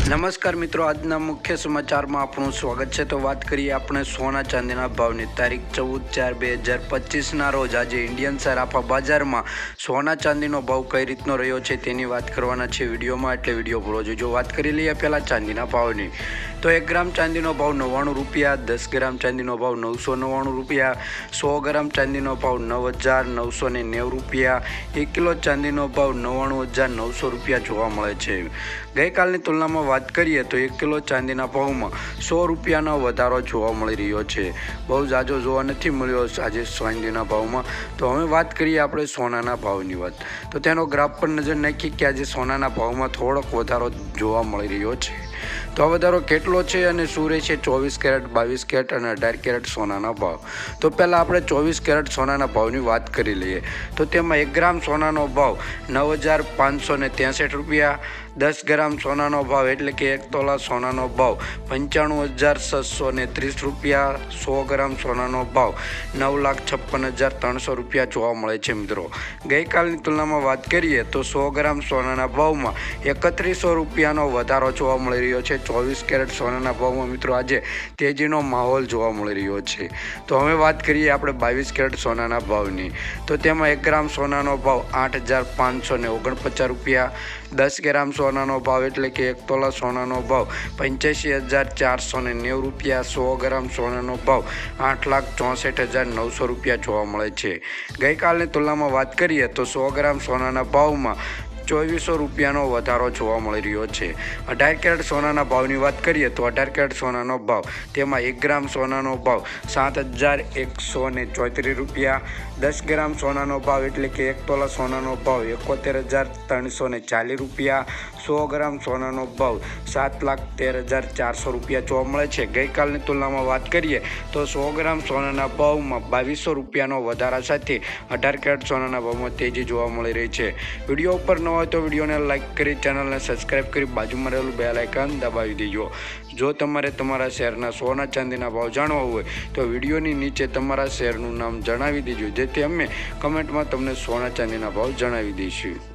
નમસ્કાર મિત્રો, આજના મુખ્ય સમાચારમાં આપણું સ્વાગત છે। તો વાત કરીએ આપણે સોના ચાંદીના ભાવની। તારીખ 14/4/2025ના રોજ આજે ઇન્ડિયન સરાફા બજારમાં સોના ચાંદીનો ભાવ કઈ રીતનો રહ્યો છે તેની વાત કરવાના છે વિડીયોમાં, એટલે વિડીયો પૂરો જોજો। વાત કરી લઈએ પહેલાં ચાંદીના ભાવની। તો 1 ગ્રામ ચાંદીનો ભાવ 99 રૂપિયા, 10 ગ્રામ ચાંદીનો ભાવ 999 રૂપિયા, 100 ગ્રામ ચાંદીનો ભાવ 9,990 રૂપિયા, 1 કિલો ચાંદીનો ભાવ 99,900 રૂપિયા જોવા મળે છે। ગઈકાલની તુલનામાં વાત કરીએ તો 1 કિલો ચાંદીના ભાવમાં 100 રૂપિયાનો વધારો જોવા મળી રહ્યો છે। બહુ ઝાઝો જોવા નથી મળ્યો આજે ચાંદીના ભાવમાં। તો હવે વાત કરીએ આપણે સોનાના ભાવની વાત। તો તેનો ગ્રાફ પર નજર નાખી કે આજે સોનાના ભાવમાં થોડોક વધારો જોવા મળી રહ્યો છે। તો આ વધારો કેટલો છે અને શું રહેશે 24 કેરેટ, 22 કેરેટ અને 18 કેરેટ સોનાના ભાવ। તો પહેલાં આપણે 24 કેરેટ સોનાના ભાવની વાત કરી લઈએ। તો તેમાં 1 ગ્રામ સોનાનો ભાવ 9,563 રૂપિયા, 10 ગ્રામ સોનાનો ભાવ એટલે કે 1 તોલા સોનાનો ભાવ 95,630 રૂપિયા, 100 ગ્રામ સોનાનો ભાવ 9,56,300 રૂપિયા જોવા મળે છે। મિત્રો, ગઈકાલની તુલનામાં વાત કરીએ તો 100 ગ્રામ સોનાના ભાવમાં 3100 રૂપિયાનો વધારો જોવા મળી રહ્યો છે। 24 કેરેટ સોનાના ભાવમાં મિત્રો આજે તેજીનો માહોલ જોવા મળી રહ્યો છે। તો હવે વાત કરીએ આપણે 22 કેરેટ સોનાના ભાવની। તો તેમાં 1 ગ્રામ સોનાનો ભાવ 8,549 રૂપિયા, 10 ગ્રામ સોનાનો ભાવ એટલે કે 1 તોલા સોનાનો ભાવ 85,490 રૂપિયા, 100 ગ્રામ સોનાનો ભાવ 8,64,900 રૂપિયા જોવા મળે છે। ગઈકાલની તુલનામાં વાત કરીએ તો 100 ગ્રામ સોનાના ભાવમાં 2400 રૂપિયાનો વધારો જોવા મળી રહ્યો છે। 18 કેરેટ સોનાના ભાવની વાત કરીએ તો 18 કેરેટ સોનાનો ભાવ તેમાં 1 ગ્રામ સોનાનો ભાવ 7,134 રૂપિયા, 10 ગ્રામ સોનાનો ભાવ એટલે કે 1 તોલા સોનાનો ભાવ 71,340 રૂપિયા, 100 ગ્રામ સોનાનો ભાવ 7,13,400 રૂપિયા જોવા મળે છે। ગઈકાલની તુલનામાં વાત કરીએ તો 100 ગ્રામ સોનાના ભાવમાં 2200 રૂપિયાનો વધારા સાથે 18 કેરેટ સોનાના ભાવમાં તેજી જોવા મળી રહી છે। વિડીયો ઉપર ન હોય તો વિડીયોને લાઇક કરી, ચેનલને સબસ્ક્રાઈબ કરી, બાજુમાં રહેલું બેલ આઇકન દબાવી દેજો। જો તમારે તમારા શહેરના સોના ચાંદીના ભાવ જાણવા હોય તો વિડીયોની નીચે તમારા શહેરનું નામ જણાવી દેજો, જેથી અમે કમેન્ટમાં તમને સોના ચાંદીના ભાવ જણાવી દઈશું।